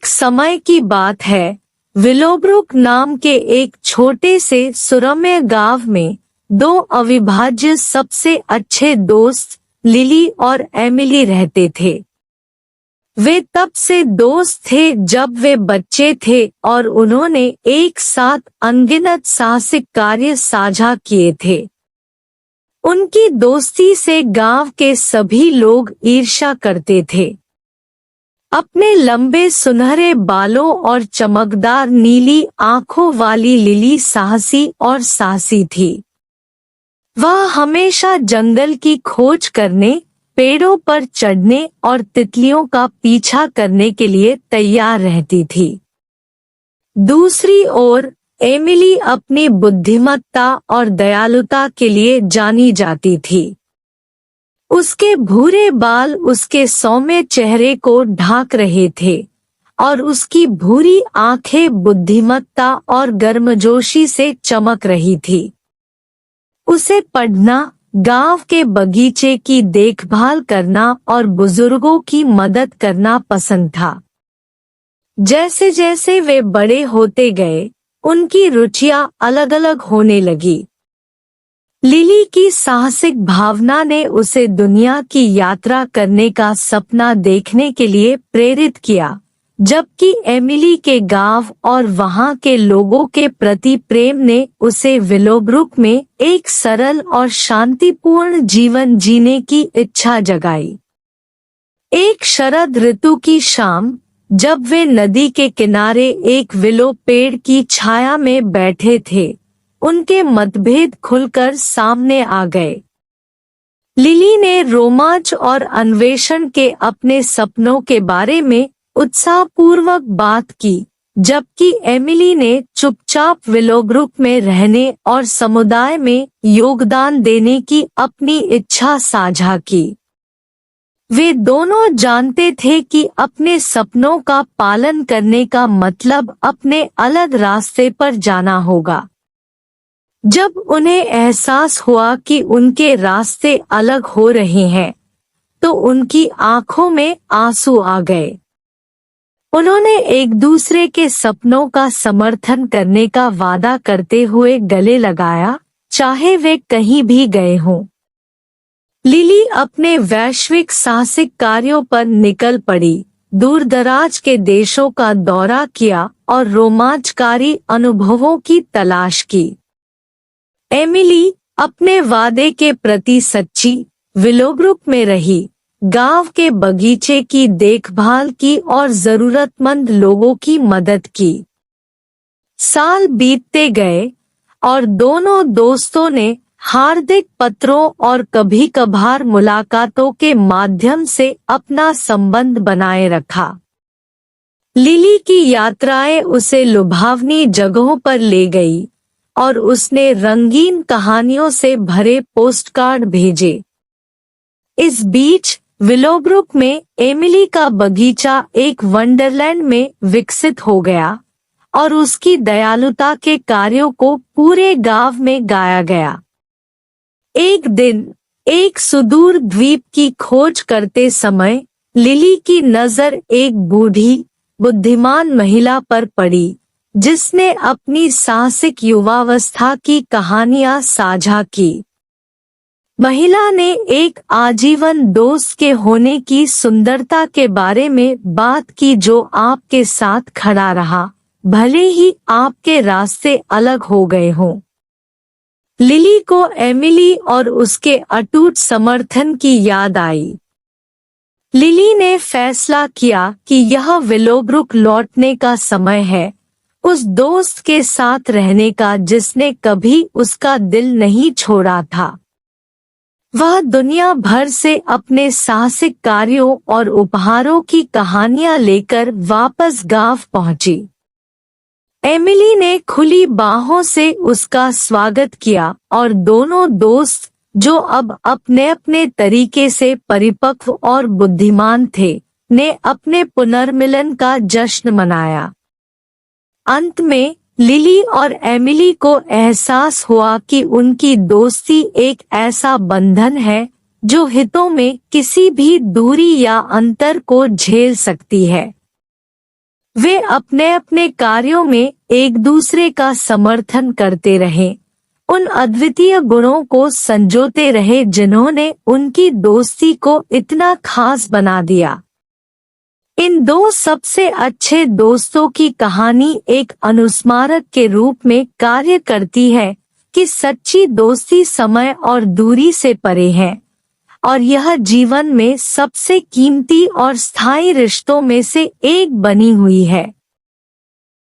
एक समय की बात है, विलोब्रुक नाम के एक छोटे से सुरम्य गांव में दो अविभाज्य सबसे अच्छे दोस्त लिली और एमिली रहते थे। वे तब से दोस्त थे जब वे बच्चे थे और उन्होंने एक साथ अनगिनत साहसिक कार्य साझा किए थे। उनकी दोस्ती से गांव के सभी लोग ईर्ष्या करते थे। अपने लंबे सुनहरे बालों और चमकदार नीली आंखों वाली लिली साहसी और साहसी थी। वह हमेशा जंगल की खोज करने, पेड़ों पर चढ़ने और तितलियों का पीछा करने के लिए तैयार रहती थी। दूसरी ओर एमिली अपनी बुद्धिमत्ता और दयालुता के लिए जानी जाती थी। उसके भूरे बाल उसके सौम्य चेहरे को ढांक रहे थे और उसकी भूरी आंखें बुद्धिमत्ता और गर्मजोशी से चमक रही थी। उसे पढ़ना, गांव के बगीचे की देखभाल करना और बुजुर्गों की मदद करना पसंद था। जैसे जैसे वे बड़े होते गए, उनकी रुचियां अलग अलग होने लगी। लिली की साहसिक भावना ने उसे दुनिया की यात्रा करने का सपना देखने के लिए प्रेरित किया, जबकि एमिली के गांव और वहां के लोगों के प्रति प्रेम ने उसे विलोब्रुक में एक सरल और शांतिपूर्ण जीवन जीने की इच्छा जगाई। एक शरद ऋतु की शाम, जब वे नदी के किनारे एक विलो पेड़ की छाया में बैठे थे, उनके मतभेद खुलकर सामने आ गए। लिली ने रोमांच और अन्वेषण के अपने सपनों के बारे में उत्साहपूर्वक बात की, जबकि एमिली ने चुपचाप विलोब्रुक में रहने और समुदाय में योगदान देने की अपनी इच्छा साझा की। वे दोनों जानते थे कि अपने सपनों का पालन करने का मतलब अपने अलग रास्ते पर जाना होगा। जब उन्हें एहसास हुआ कि उनके रास्ते अलग हो रहे हैं, तो उनकी आंखों में आंसू आ गए। उन्होंने एक दूसरे के सपनों का समर्थन करने का वादा करते हुए गले लगाया, चाहे वे कहीं भी गए हों। लिली अपने वैश्विक साहसिक कार्यों पर निकल पड़ी, दूरदराज के देशों का दौरा किया और रोमांचकारी अनुभवों की तलाश की। एमिली अपने वादे के प्रति सच्ची, विलोब्रुक में रही, गांव के बगीचे की देखभाल की और जरूरतमंद लोगों की मदद की। साल बीतते गए और दोनों दोस्तों ने हार्दिक पत्रों और कभी-कभार मुलाकातों के माध्यम से अपना संबंध बनाए रखा। लिली की यात्राएं उसे लुभावनी जगहों पर ले गई और उसने रंगीन कहानियों से भरे पोस्टकार्ड भेजे। इस बीच विलोब्रुक में एमिली का बगीचा एक वंडरलैंड में विकसित हो गया और उसकी दयालुता के कार्यों को पूरे गांव में गाया गया। एक दिन एक सुदूर द्वीप की खोज करते समय लिली की नजर एक बूढ़ी, बुद्धिमान महिला पर पड़ी, जिसने अपनी साहसिक युवावस्था की कहानियां साझा की। महिला ने एक आजीवन दोस्त के होने की सुंदरता के बारे में बात की, जो आपके साथ खड़ा रहा, भले ही आपके रास्ते अलग हो गए हों। लिली को एमिली और उसके अटूट समर्थन की याद आई। लिली ने फैसला किया कि यह विलोब्रुक लौटने का समय है, उस दोस्त के साथ रहने का जिसने कभी उसका दिल नहीं छोड़ा था। वह दुनिया भर से अपने साहसिक कार्यों और उपहारों की कहानियां लेकर वापस गांव पहुंची। एमिली ने खुली बाहों से उसका स्वागत किया और दोनों दोस्त, जो अब अपने अपने तरीके से परिपक्व और बुद्धिमान थे, ने अपने पुनर्मिलन का जश्न मनाया। अंत में लिली और एमिली को एहसास हुआ कि उनकी दोस्ती एक ऐसा बंधन है जो हितों में किसी भी दूरी या अंतर को झेल सकती है। वे अपने अपने कार्यों में एक दूसरे का समर्थन करते रहे, उन अद्वितीय गुणों को संजोते रहे जिन्होंने उनकी दोस्ती को इतना खास बना दिया। इन दो सबसे अच्छे दोस्तों की कहानी एक अनुस्मारक के रूप में कार्य करती है कि सच्ची दोस्ती समय और दूरी से परे है, और यह जीवन में सबसे कीमती और स्थायी रिश्तों में से एक बनी हुई है।